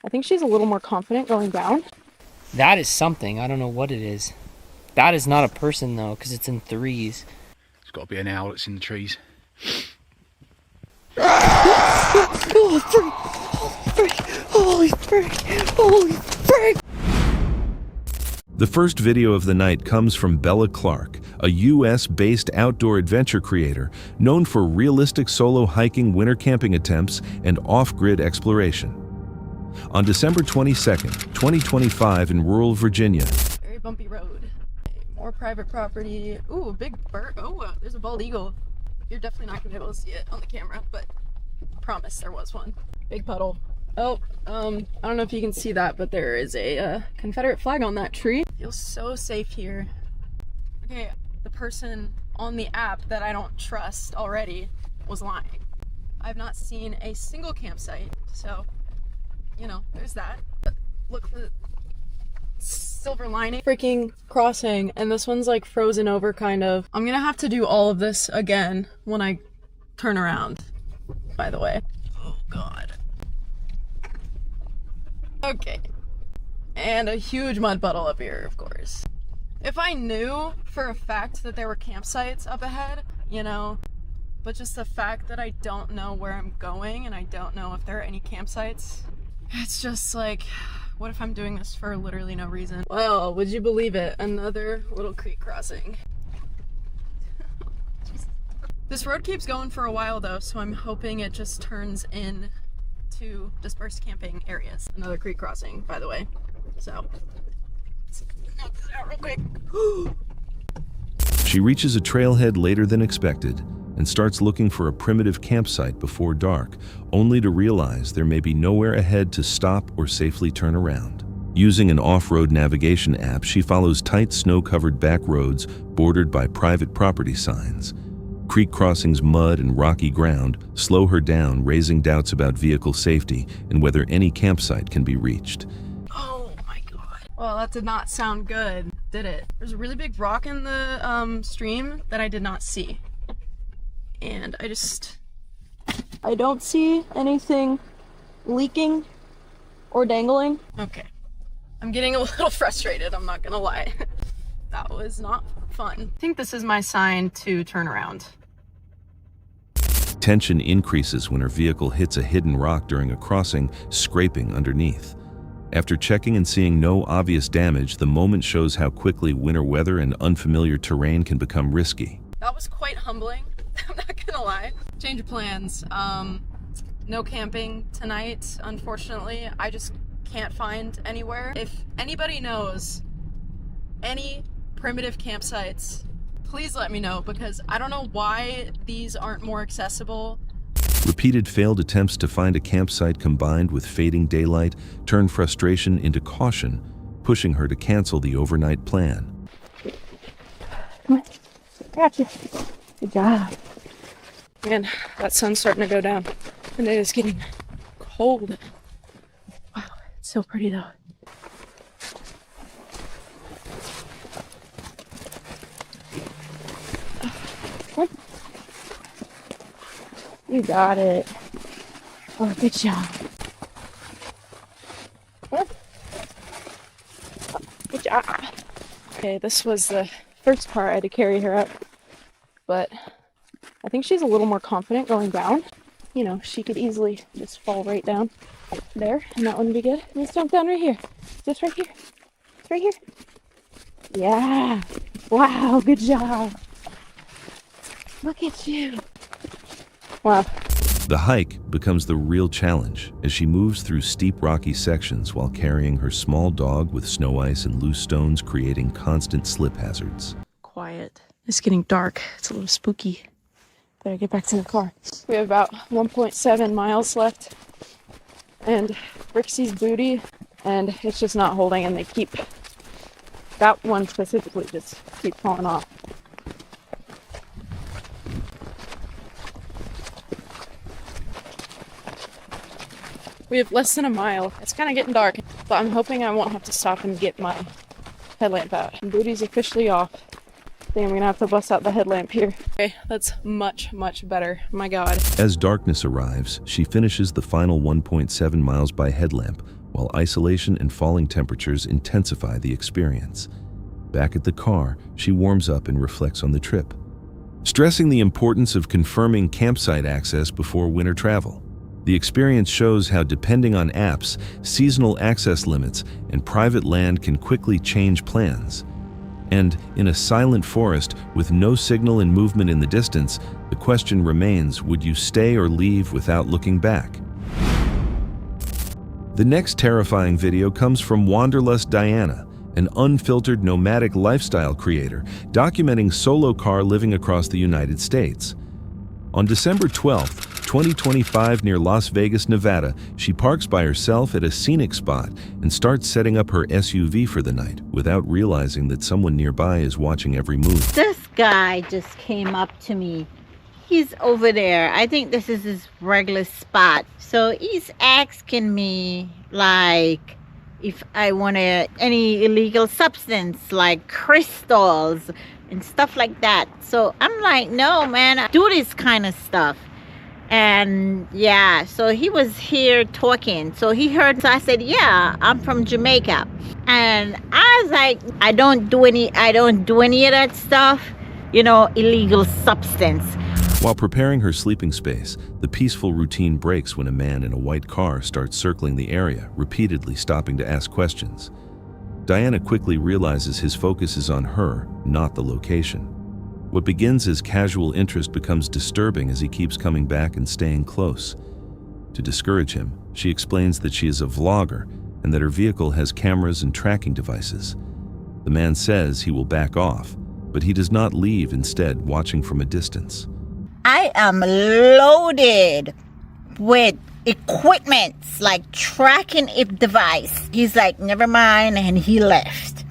I think she's a little more confident going down. That is something. I don't know what it is. That is not a person though, because it's in threes. It's got to be an owl that's in the trees. Holy frick! Holy frick! The first video of the night comes from Bella Clark, a US-based outdoor adventure creator known for realistic solo hiking, winter camping attempts, and off-grid exploration. On December 22nd, 2025 in rural Virginia. Very bumpy road. More private property. Ooh, a big bird. Oh, there's a bald eagle. You're definitely not going to be able to see it on the camera, but I promise there was one. Big puddle. Oh, I don't know if you can see that, but there is a Confederate flag on that tree. Feels so safe here. Okay, the person on the app that I don't trust already was lying. I've not seen a single campsite, so, you know, there's that. But look for the silver lining. Freaking crossing, and this one's like frozen over, kind of. I'm gonna have to do all of this again when I turn around, by the way. Oh, God. Okay, and a huge mud puddle up here, of course. If I knew for a fact that there were campsites up ahead, you know, but just the fact that I don't know where I'm going and I don't know if there are any campsites, it's just like, what if I'm doing this for literally no reason? Well, would you believe it? Another little creek crossing. This road keeps going for a while though, so I'm hoping it just turns in to dispersed camping areas. Another creek crossing, by the way. So, let's knock this out real quick. She reaches a trailhead later than expected and starts looking for a primitive campsite before dark, only to realize there may be nowhere ahead to stop or safely turn around. Using an off-road navigation app, she follows tight snow-covered back roads bordered by private property signs. Creek crossings, mud, and rocky ground slow her down, raising doubts about vehicle safety and whether any campsite can be reached. Oh my God. Well, that did not sound good, did it? There's a really big rock in the stream that I did not see. And I don't see anything leaking or dangling. Okay. I'm getting a little frustrated, I'm not gonna lie. That was not fun. I think this is my sign to turn around. Tension increases when her vehicle hits a hidden rock during a crossing, scraping underneath. After checking and seeing no obvious damage, the moment shows how quickly winter weather and unfamiliar terrain can become risky. That was quite humbling, I'm not gonna lie. Change of plans. No camping tonight, unfortunately. I just can't find anywhere. If anybody knows any primitive campsites, please let me know, because I don't know why these aren't more accessible. Repeated failed attempts to find a campsite combined with fading daylight turn frustration into caution, pushing her to cancel the overnight plan. Come on, I got you. Good job. Man, that sun's starting to go down, and it is getting cold. Wow, it's so pretty though. You got it. Oh, good job. Good job. Okay, this was the first part. I had to carry her up, but I think she's a little more confident going down. You know, she could easily just fall right down there, and that wouldn't be good. Let's jump down right here. Just right here. It's right here. Yeah. Wow, good job. Look at you. Wow. The hike becomes the real challenge as she moves through steep rocky sections while carrying her small dog with snow ice and loose stones, creating constant slip hazards. Quiet. It's getting dark. It's a little spooky. Better get back to the car. We have about 1.7 miles left, and Rixie's booty, and it's just not holding, and they keep, that one specifically just keep falling off. We have less than a mile. It's kind of getting dark, but I'm hoping I won't have to stop and get my headlamp out. Booty's officially off. I think I'm gonna have to bust out the headlamp here. Okay, that's much, much better. My God. As darkness arrives, she finishes the final 1.7 miles by headlamp, while isolation and falling temperatures intensify the experience. Back at the car, she warms up and reflects on the trip, stressing the importance of confirming campsite access before winter travel. The experience shows how, depending on apps, seasonal access limits, and private land can quickly change plans. And in a silent forest with no signal and movement in the distance, the question remains, would you stay or leave without looking back? The next terrifying video comes from Wanderlust Diana, an unfiltered nomadic lifestyle creator documenting solo car living across the United States. On December 12, 2025, near Las Vegas, Nevada, she parks by herself at a scenic spot and starts setting up her SUV for the night without realizing that someone nearby is watching every move. This guy just came up to me. He's over there. I think this is his regular spot. So he's asking me, like, if I wanted any illegal substance like crystals and stuff like that. So I'm like, no, man, I do this kind of stuff. And yeah, so he was here talking. So he heard, so I said, yeah, I'm from Jamaica. And I was like, I don't do any of that stuff, illegal substance. While preparing her sleeping space, the peaceful routine breaks when a man in a white car starts circling the area, repeatedly stopping to ask questions. Diana quickly realizes his focus is on her, not the location. What begins as casual interest becomes disturbing as he keeps coming back and staying close. To discourage him, she explains that she is a vlogger and that her vehicle has cameras and tracking devices. The man says he will back off, but he does not leave, instead watching from a distance. I am loaded with equipment, like tracking a device. He's like, never mind, and he left.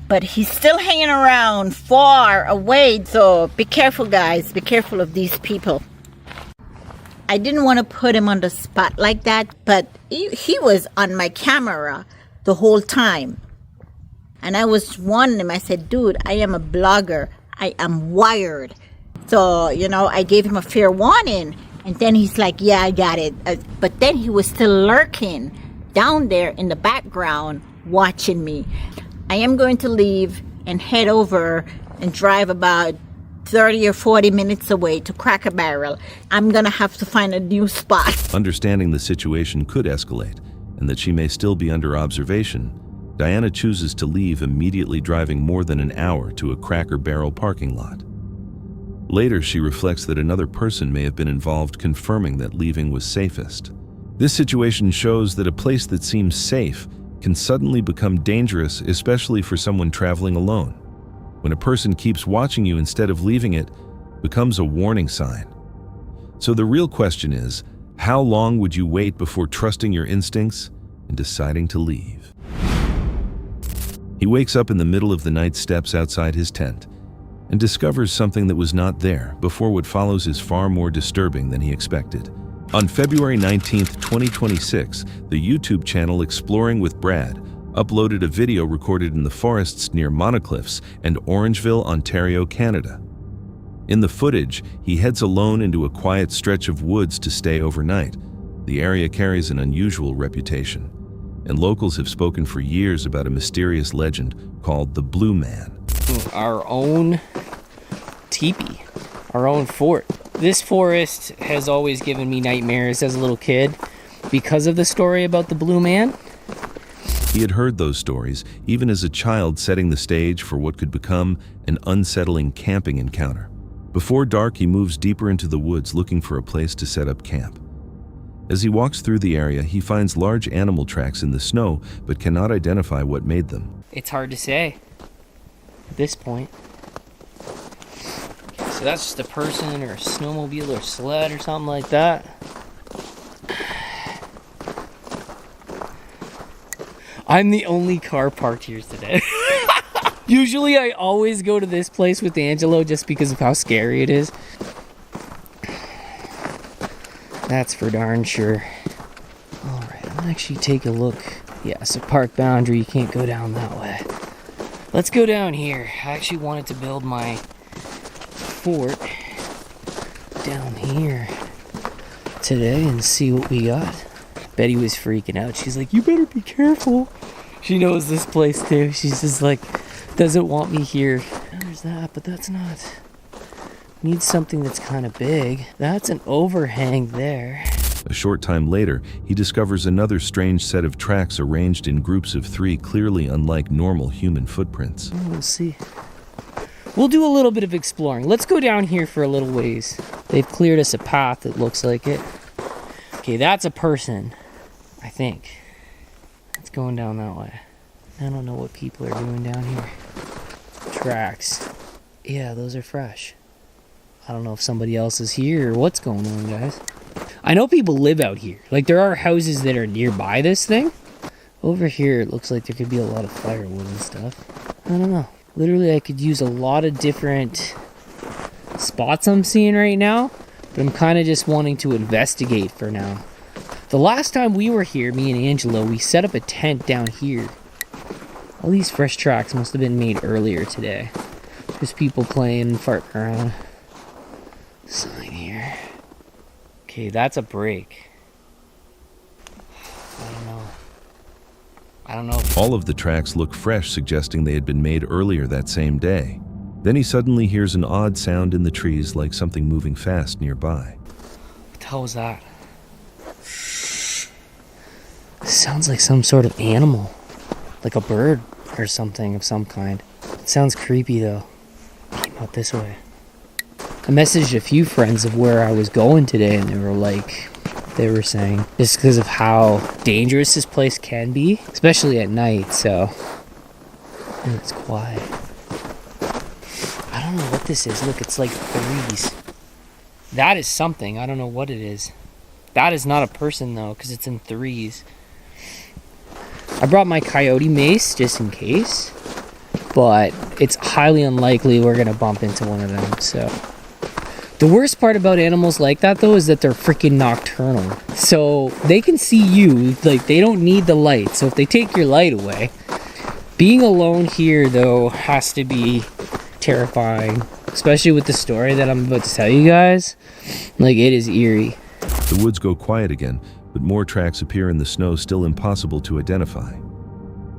But he's still hanging around far away, so be careful, guys. Be careful of these people. I didn't want to put him on the spot like that, but he was on my camera the whole time. And I was warning him. I said, dude, I am a blogger. I am wired. So, I gave him a fair warning. And then he's like, yeah, I got it. But then he was still lurking down there in the background watching me. I am going to leave and head over and drive about 30 or 40 minutes away to Cracker Barrel. I'm going to have to find a new spot. Understanding the situation could escalate and that she may still be under observation, Diana chooses to leave, immediately driving more than an hour to a Cracker Barrel parking lot. Later, she reflects that another person may have been involved, confirming that leaving was safest. This situation shows that a place that seems safe can suddenly become dangerous, especially for someone traveling alone. When a person keeps watching you instead of leaving, it becomes a warning sign. So the real question is, how long would you wait before trusting your instincts and deciding to leave? He wakes up in the middle of the night, steps outside his tent, and discovers something that was not there before. What follows is far more disturbing than he expected. On February 19, 2026, the YouTube channel Exploring with Brad uploaded a video recorded in the forests near Monocliffs and Orangeville, Ontario, Canada. In the footage, he heads alone into a quiet stretch of woods to stay overnight. The area carries an unusual reputation, and locals have spoken for years about a mysterious legend called the Blue Man. Our own teepee, our own fort. This forest has always given me nightmares as a little kid because of the story about the Blue Man. He had heard those stories even as a child, setting the stage for what could become an unsettling camping encounter. Before dark, he moves deeper into the woods looking for a place to set up camp. As he walks through the area, he finds large animal tracks in the snow but cannot identify what made them. It's hard to say at this point. So that's just a person or a snowmobile or sled or something like that. I'm the only car parked here today. Usually I always go to this place with Angelo just because of how scary it is. That's for darn sure. Alright, I'm gonna actually take a look. Yeah, so park boundary, you can't go down that way. Let's go down here. I actually wanted to build my fort down here today and see what we got. Betty was freaking out. She's like, you better be careful. She knows this place too. She's just like, doesn't want me here. There's that, but that's not. Needs something that's kind of big. That's an overhang there. A short time later, he discovers another strange set of tracks arranged in groups of 3, clearly unlike normal human footprints. Oh, we'll see. We'll do a little bit of exploring. Let's go down here for a little ways. They've cleared us a path, it looks like it. Okay, that's a person, I think. It's going down that way. I don't know what people are doing down here. Tracks. Yeah, those are fresh. I don't know if somebody else is here or what's going on, guys. I know people live out here. Like, there are houses that are nearby this thing. Over here, it looks like there could be a lot of firewood and stuff. I don't know. Literally, I could use a lot of different spots I'm seeing right now, but I'm kind of just wanting to investigate for now. The last time we were here, me and Angela, we set up a tent down here. All these fresh tracks must have been made earlier today. There's people playing and farting around. Sign here. Okay, that's a break. I don't know. All of the tracks look fresh, suggesting they had been made earlier that same day. Then he suddenly hears an odd sound in the trees, like something moving fast nearby. What the hell was that? Sounds like some sort of animal. Like a bird or something of some kind. It sounds creepy though. Came out this way. I messaged a few friends of where I was going today, and they were saying, just because of how dangerous this place can be, especially at night, so. And it's quiet. I don't know what this is. Look, it's like threes. That is something. I don't know what it is. That is not a person though, because it's in threes. I brought my coyote mace just in case, but it's highly unlikely we're gonna bump into one of them, so. The worst part about animals like that though is that they're freaking nocturnal. So they can see you, like they don't need the light. So if they take your light away, being alone here though has to be terrifying. Especially with the story that I'm about to tell you guys. Like, it is eerie. The woods go quiet again, but more tracks appear in the snow, still impossible to identify.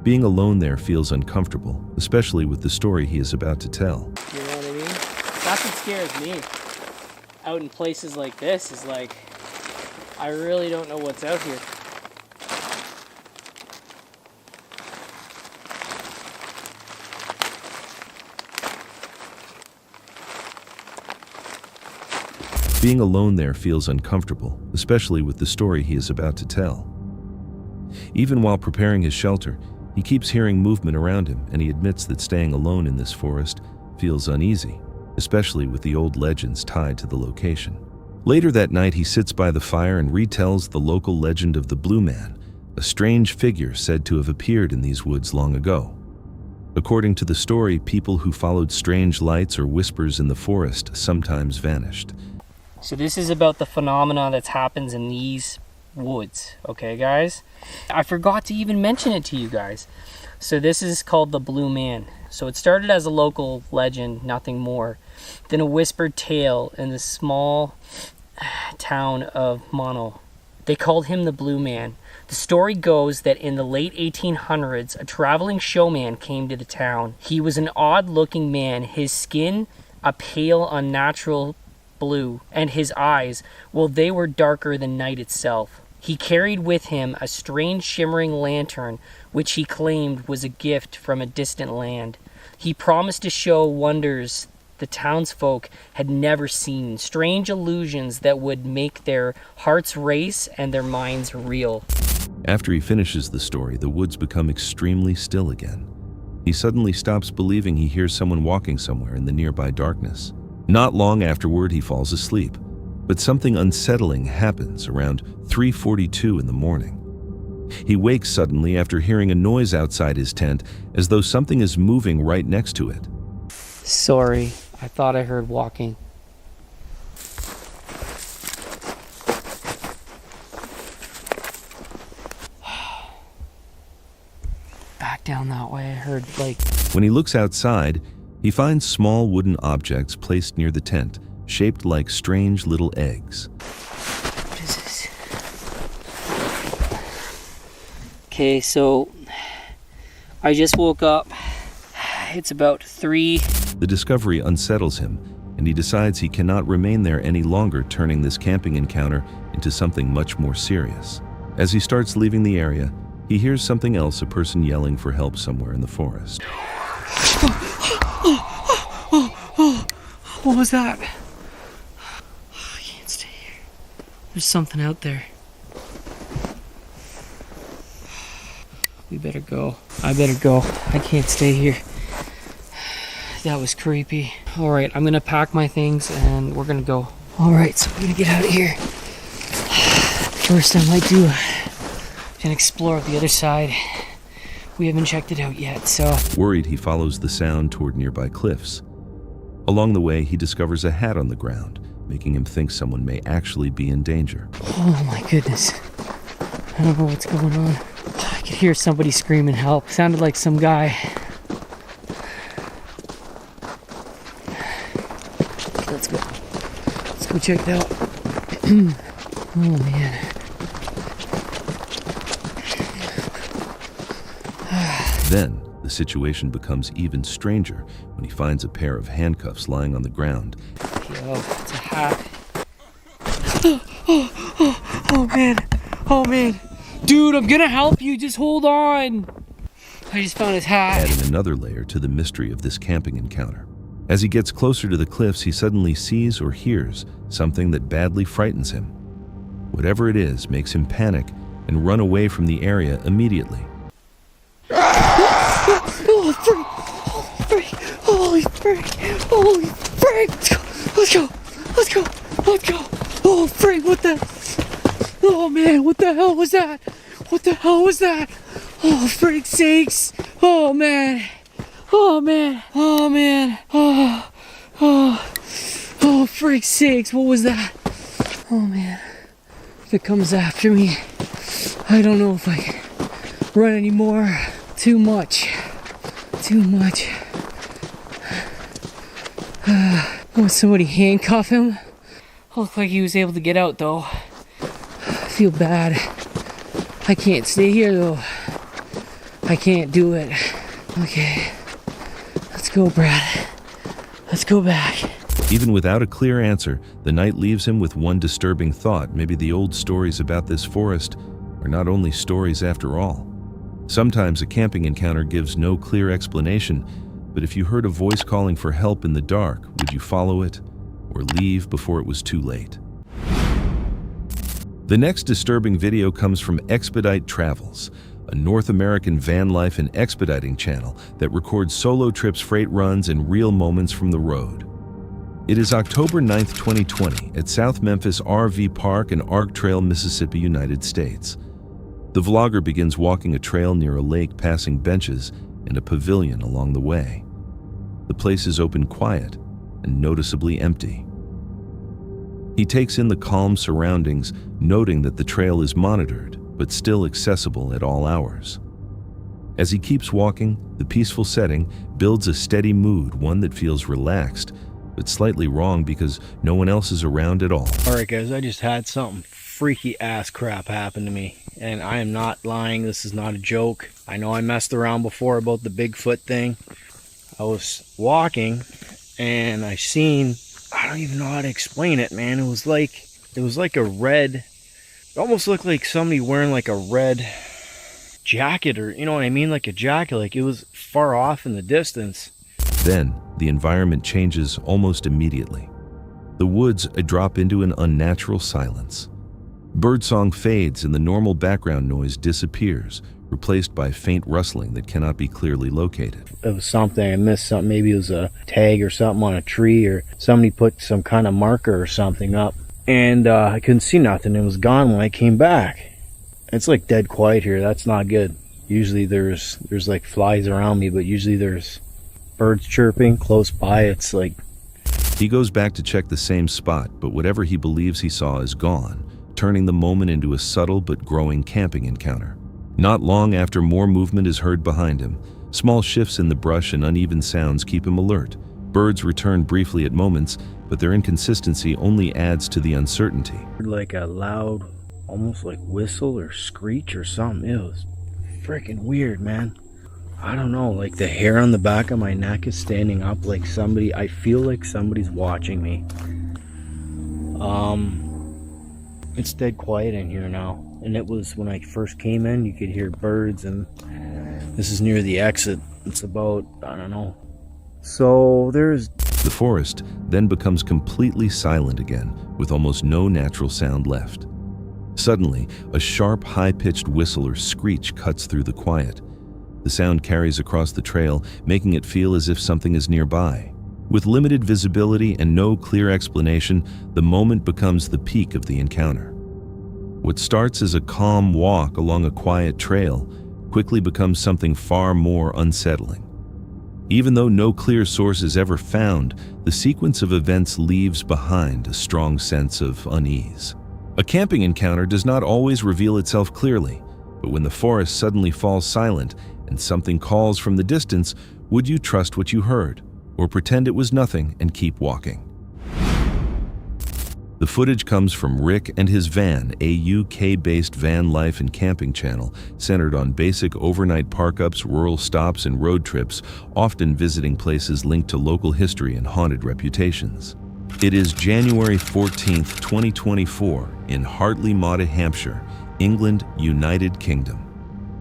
Being alone there feels uncomfortable, especially with the story he is about to tell. You know what I mean? That's what scares me. Out in places like this is like, I really don't know what's out here. Being alone there feels uncomfortable, especially with the story he is about to tell. Even while preparing his shelter, he keeps hearing movement around him, and he admits that staying alone in this forest feels uneasy, especially with the old legends tied to the location. Later that night, he sits by the fire and retells the local legend of the Blue Man, a strange figure said to have appeared in these woods long ago. According to the story, people who followed strange lights or whispers in the forest sometimes vanished. So this is about the phenomena that happens in these woods, okay guys? I forgot to even mention it to you guys. So this is called the Blue Man. So it started as a local legend, nothing more, then a whispered tale in the small town of Mono. They called him the Blue Man. The story goes that in the late 1800s, a traveling showman came to the town. He was an odd-looking man, his skin a pale, unnatural blue, and his eyes, well, they were darker than night itself. He carried with him a strange shimmering lantern, which he claimed was a gift from a distant land. He promised to show wonders the townsfolk had never seen, strange illusions that would make their hearts race and their minds reel. After he finishes the story, the woods become extremely still again. He suddenly stops believing he hears someone walking somewhere in the nearby darkness. Not long afterward, he falls asleep, but something unsettling happens around 3:42 in the morning. He wakes suddenly after hearing a noise outside his tent, as though something is moving right next to it. Sorry, I thought I heard walking. Back down that way, I heard like... When he looks outside, he finds small wooden objects placed near the tent, shaped like strange little eggs. What is this? Okay, so I just woke up. It's about 3. The discovery unsettles him, and he decides he cannot remain there any longer, turning this camping encounter into something much more serious. As he starts leaving the area, he hears something else, a person yelling for help somewhere in the forest. What was that? I can't stay here. There's something out there. We better go. I better go. I can't stay here. That was creepy. Alright, I'm gonna pack my things and we're gonna go. Alright, so we're gonna get out of here. First, I might do an explore the other side. We haven't checked it out yet, so. Worried, he follows the sound toward nearby cliffs. Along the way, he discovers a hat on the ground, making him think someone may actually be in danger. Oh my goodness. I don't know what's going on. I could hear somebody screaming help. Sounded like some guy. Let's go. Let's go check it out. Oh man. Then, the situation becomes even stranger when he finds a pair of handcuffs lying on the ground. Yo, it's a hat. Oh man. Oh man. Dude, I'm gonna help you. Just hold on. I just found his hat. Adding another layer to the mystery of this camping encounter. As he gets closer to the cliffs, he suddenly sees or hears something that badly frightens him. Whatever it is makes him panic and run away from the area immediately. Oh, freak! Holy freak! Holy freak! Holy freak! Let's go! Let's go! Let's go! Oh, freak! What the? Oh man! What the hell was that? What the hell was that? Oh, freak sakes! Oh man! Oh man! Oh man! Oh, freak sakes! What was that? Oh man! If it comes after me, I don't know if I can run anymore. Too much. Oh, somebody handcuff him? Looked like he was able to get out though. I feel bad. I can't stay here though. I can't do it. Okay. Let's go, Brad. Let's go back. Even without a clear answer, the night leaves him with one disturbing thought. Maybe the old stories about this forest are not only stories after all. Sometimes a camping encounter gives no clear explanation, but if you heard a voice calling for help in the dark, would you follow it or leave before it was too late? The next disturbing video comes from Expedite Travels, a North American van life and expediting channel that records solo trips, freight runs, and real moments from the road. It is October 9th, 2020 at South Memphis RV Park in Ark Trail, Mississippi, United States. The vlogger begins walking a trail near a lake, passing benches and a pavilion along the way. The place is open, quiet, and noticeably empty. He takes in the calm surroundings, noting that the trail is monitored, but still accessible at all hours. As he keeps walking, the peaceful setting builds a steady mood, one that feels relaxed, but slightly wrong because no one else is around at all. Alright guys, I just had something freaky ass crap happen to me, and I am not lying. This is not a joke. I know I messed around before about the Bigfoot thing. I was walking and I seen, I don't even know how to explain it, man. It was like a red, it almost looked like somebody wearing like a red jacket, or you know what I mean, like a jacket, like it was far off in the distance. Then the environment changes almost immediately. The woods drop into an unnatural silence. Birdsong fades and the normal background noise disappears, replaced by faint rustling that cannot be clearly located. It was something, I missed something. Maybe it was a tag or something on a tree, or somebody put some kind of marker or something up. And I couldn't see nothing. It was gone when I came back. It's like dead quiet here. That's not good. Usually there's like flies around me, but usually there's birds chirping close by. It's like... He goes back to check the same spot, but whatever he believes he saw is gone, turning the moment into a subtle but growing camping encounter. Not long after, more movement is heard behind him. Small shifts in the brush and uneven sounds keep him alert. Birds return briefly at moments, but their inconsistency only adds to the uncertainty. like a loud, almost like whistle or screech or something. It was freaking weird, man. I don't know, like the hair on the back of my neck is standing up like I feel like somebody's watching me. It's dead quiet in here now. And it was when I first came in, you could hear birds, and this is near the exit. It's about, I don't know. So there's... The forest then becomes completely silent again, with almost no natural sound left. Suddenly, a sharp, high-pitched whistle or screech cuts through the quiet. The sound carries across the trail, making it feel as if something is nearby. With limited visibility and no clear explanation, the moment becomes the peak of the encounter. What starts as a calm walk along a quiet trail quickly becomes something far more unsettling. Even though no clear source is ever found, the sequence of events leaves behind a strong sense of unease. A camping encounter does not always reveal itself clearly, but when the forest suddenly falls silent and something calls from the distance, would you trust what you heard, or pretend it was nothing and keep walking? The footage comes from Rick and his van, a UK-based van life and camping channel centered on basic overnight park-ups, rural stops, and road trips, often visiting places linked to local history and haunted reputations. It is January 14th, 2024, in Hartley Motte, Hampshire, England, United Kingdom.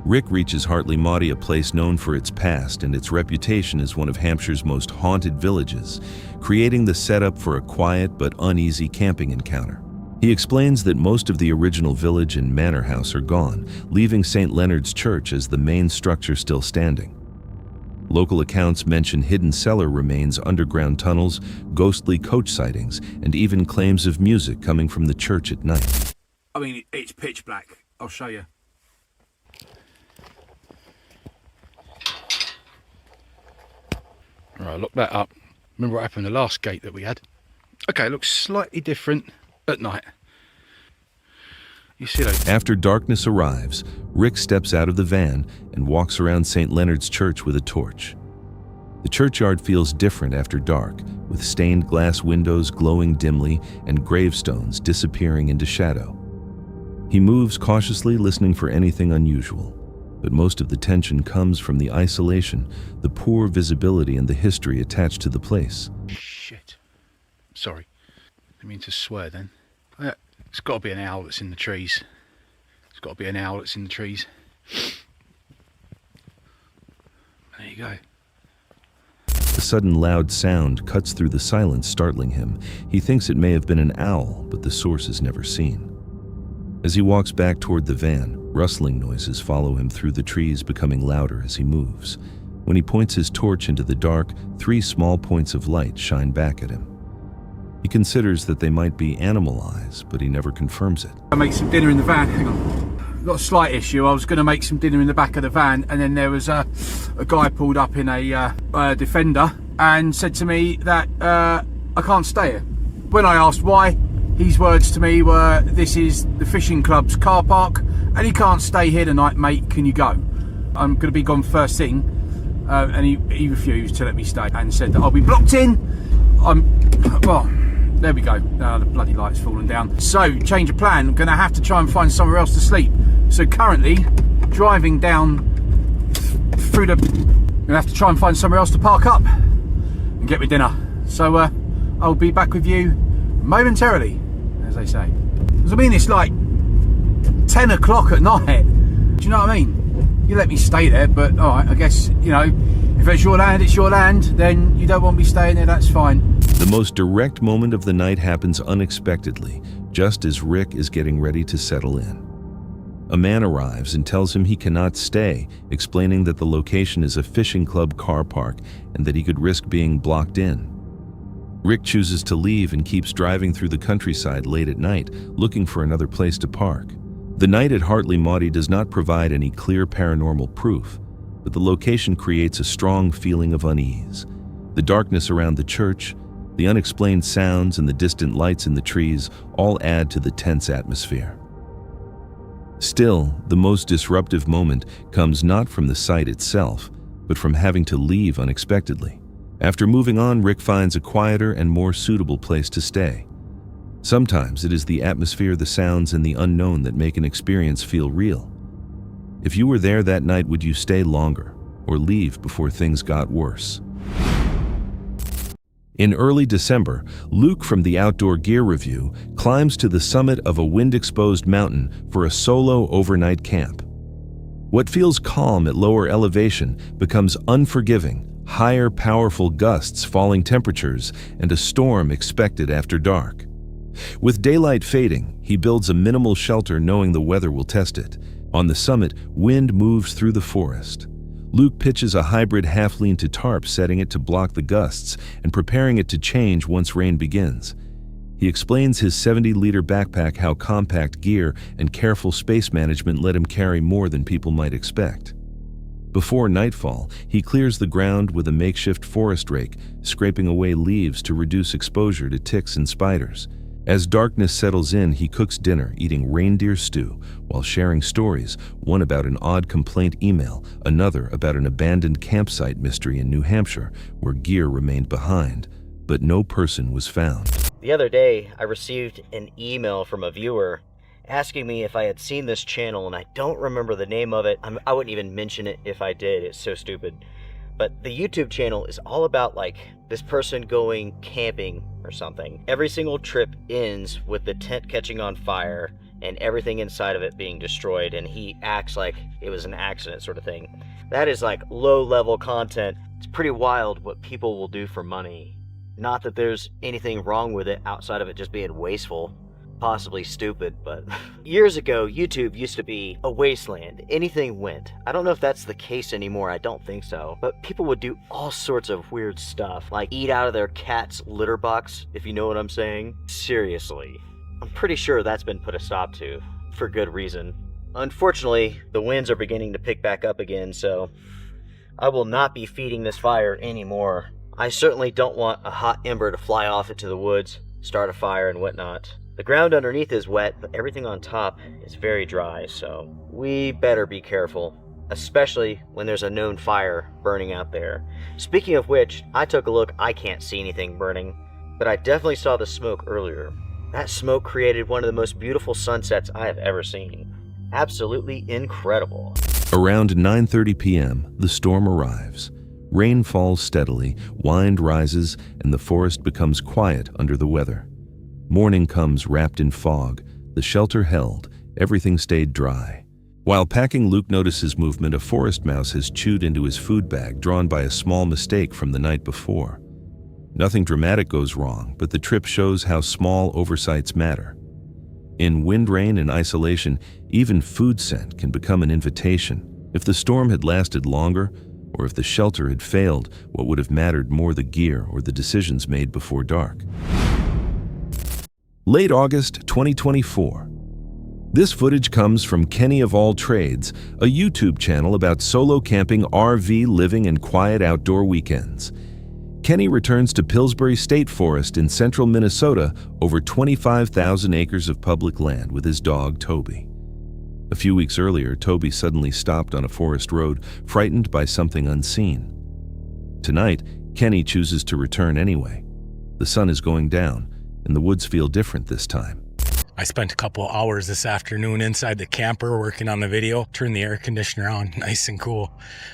Rick reaches Hartley Motte, a place known for its past and its reputation as one of Hampshire's most haunted villages, creating the setup for a quiet but uneasy camping encounter. He explains that most of the original village and manor house are gone, leaving St. Leonard's Church as the main structure still standing. Local accounts mention hidden cellar remains, underground tunnels, ghostly coach sightings, and even claims of music coming from the church at night. I mean, it's pitch black. I'll show you. Right, look that up. Remember what happened the last gate that we had? Okay, it looks slightly different at night. You see those? After darkness arrives, Rick steps out of the van and walks around St. Leonard's Church with a torch. The churchyard feels different after dark, with stained glass windows glowing dimly and gravestones disappearing into shadow. He moves cautiously, listening for anything unusual. But most of the tension comes from the isolation, the poor visibility, and the history attached to the place. Shit. Sorry. I mean to swear then. It's got to be an owl that's in the trees. It's got to be an owl that's in the trees. There you go. A sudden loud sound cuts through the silence, startling him. He thinks it may have been an owl, but the source is never seen. As he walks back toward the van, rustling noises follow him through the trees, becoming louder as he moves. When he points his torch into the dark, 3 small points of light shine back at him. He considers that they might be animal eyes, but he never confirms it. I make some dinner in the van. Hang on. I've got a slight issue. I was going to make some dinner in the back of the van, and then there was a guy pulled up in a Defender and said to me that I can't stay here. When I asked why, his words to me were, "This is the fishing club's car park and he can't stay here tonight, mate. Can you go? I'm going to be gone first thing." And he refused to let me stay and said that I'll be blocked in. Well, there we go. The bloody light's fallen down. So, change of plan. I'm going to have to try and find somewhere else to sleep. So currently, driving down through the... I'm going to have to try and find somewhere else to park up and get me dinner. So, I'll be back with you momentarily, as they say. Because I mean, it's like 10 o'clock at night. Do you know what I mean? You let me stay there, but alright, I guess, you know, if it's your land, it's your land, then you don't want me staying there, that's fine. The most direct moment of the night happens unexpectedly, just as Rick is getting ready to settle in. A man arrives and tells him he cannot stay, explaining that the location is a fishing club car park and that he could risk being blocked in. Rick chooses to leave and keeps driving through the countryside late at night, looking for another place to park. The night at Hartley Motte does not provide any clear paranormal proof, but the location creates a strong feeling of unease. The darkness around the church, the unexplained sounds, and the distant lights in the trees all add to the tense atmosphere. Still, the most disruptive moment comes not from the site itself, but from having to leave unexpectedly. After moving on, Rick finds a quieter and more suitable place to stay. Sometimes it is the atmosphere, the sounds, and the unknown that make an experience feel real. If you were there that night, would you stay longer or leave before things got worse? In early December, Luke from the Outdoor Gear Review climbs to the summit of a wind-exposed mountain for a solo overnight camp. What feels calm at lower elevation becomes unforgiving, higher powerful gusts, falling temperatures, and a storm expected after dark. With daylight fading, he builds a minimal shelter knowing the weather will test it. On the summit, wind moves through the forest. Luke pitches a hybrid half-lean-to tarp, setting it to block the gusts and preparing it to change once rain begins. He explains his 70-liter backpack, how compact gear and careful space management let him carry more than people might expect. Before nightfall, he clears the ground with a makeshift forest rake, scraping away leaves to reduce exposure to ticks and spiders. As darkness settles in, he cooks dinner, eating reindeer stew, while sharing stories, one about an odd complaint email, another about an abandoned campsite mystery in New Hampshire, where gear remained behind, but no person was found. The other day, I received an email from a viewer asking me if I had seen this channel, and I don't remember the name of it. I wouldn't even mention it if I did. It's so stupid. But the YouTube channel is all about like this person going camping or something. Every single trip ends with the tent catching on fire and everything inside of it being destroyed, and he acts like it was an accident sort of thing. That is like low-level content. It's pretty wild what people will do for money. Not that there's anything wrong with it outside of it just being wasteful, possibly stupid, but years ago, YouTube used to be a wasteland. Anything went. I don't know if that's the case anymore. I don't think so. But people would do all sorts of weird stuff, like eat out of their cat's litter box, if you know what I'm saying. Seriously. I'm pretty sure that's been put a stop to, for good reason. Unfortunately, the winds are beginning to pick back up again, so I will not be feeding this fire anymore. I certainly don't want a hot ember to fly off into the woods, start a fire and whatnot. The ground underneath is wet, but everything on top is very dry, so we better be careful, especially when there's a known fire burning out there. Speaking of which, I took a look. I can't see anything burning, but I definitely saw the smoke earlier. That smoke created one of the most beautiful sunsets I have ever seen. Absolutely incredible. Around 9:30 p.m., the storm arrives. Rain falls steadily, wind rises, and the forest becomes quiet under the weather. Morning comes wrapped in fog. The shelter held. Everything stayed dry. While packing, Luke notices movement. A forest mouse has chewed into his food bag, drawn by a small mistake from the night before. Nothing dramatic goes wrong, but the trip shows how small oversights matter. In wind, rain, and isolation, even food scent can become an invitation. If the storm had lasted longer, or if the shelter had failed, what would have mattered more, the gear or the decisions made before dark? Late August 2024. This footage comes from Kenny of All Trades, a YouTube channel about solo camping, RV living, and quiet outdoor weekends. Kenny returns to Pillsbury State Forest in central Minnesota, over 25,000 acres of public land, with his dog, Toby. A few weeks earlier, Toby suddenly stopped on a forest road, frightened by something unseen. Tonight, Kenny chooses to return anyway. The sun is going down, and the woods feel different this time. I spent a couple hours this afternoon inside the camper working on the video. Turned the air conditioner on, nice and cool.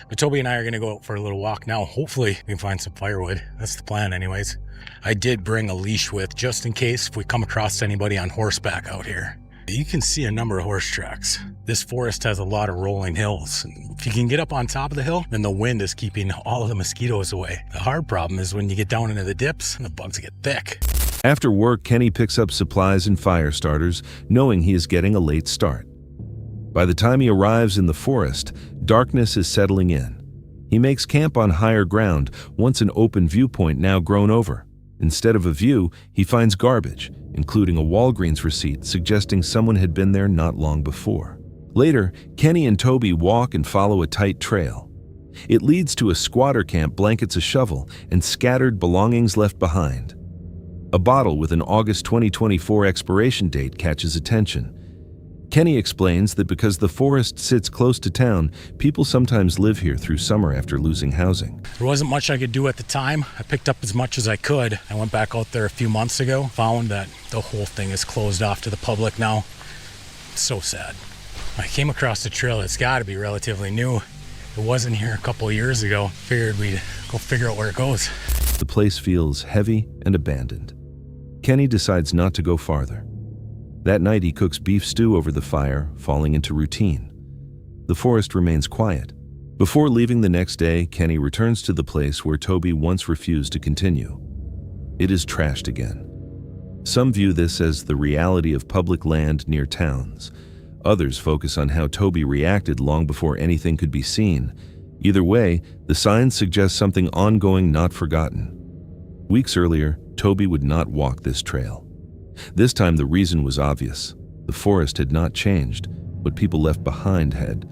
But Toby and I are gonna go out for a little walk now. Hopefully we can find some firewood. That's the plan anyways. I did bring a leash with, just in case if we come across anybody on horseback out here. You can see a number of horse tracks. This forest has a lot of rolling hills. If you can get up on top of the hill, then the wind is keeping all of the mosquitoes away. The hard problem is when you get down into the dips, the bugs get thick. After work, Kenny picks up supplies and fire starters, knowing he is getting a late start. By the time he arrives in the forest, darkness is settling in. He makes camp on higher ground, once an open viewpoint now grown over. Instead of a view, he finds garbage, including a Walgreens receipt suggesting someone had been there not long before. Later, Kenny and Toby walk and follow a tight trail. It leads to a squatter camp, blankets, a shovel, and scattered belongings left behind. A bottle with an August 2024 expiration date catches attention. Kenny explains that because the forest sits close to town, people sometimes live here through summer after losing housing. There wasn't much I could do at the time. I picked up as much as I could. I went back out there a few months ago, found that the whole thing is closed off to the public now. It's so sad. I came across a trail that's got to be relatively new. It wasn't here a couple years ago. Figured we'd go figure out where it goes. The place feels heavy and abandoned. Kenny decides not to go farther. That night he cooks beef stew over the fire, falling into routine. The forest remains quiet. Before leaving the next day, Kenny returns to the place where Toby once refused to continue. It is trashed again. Some view this as the reality of public land near towns. Others focus on how Toby reacted long before anything could be seen. Either way, the signs suggest something ongoing, not forgotten. Weeks earlier, Toby would not walk this trail. This time the reason was obvious. The forest had not changed. What people left behind had.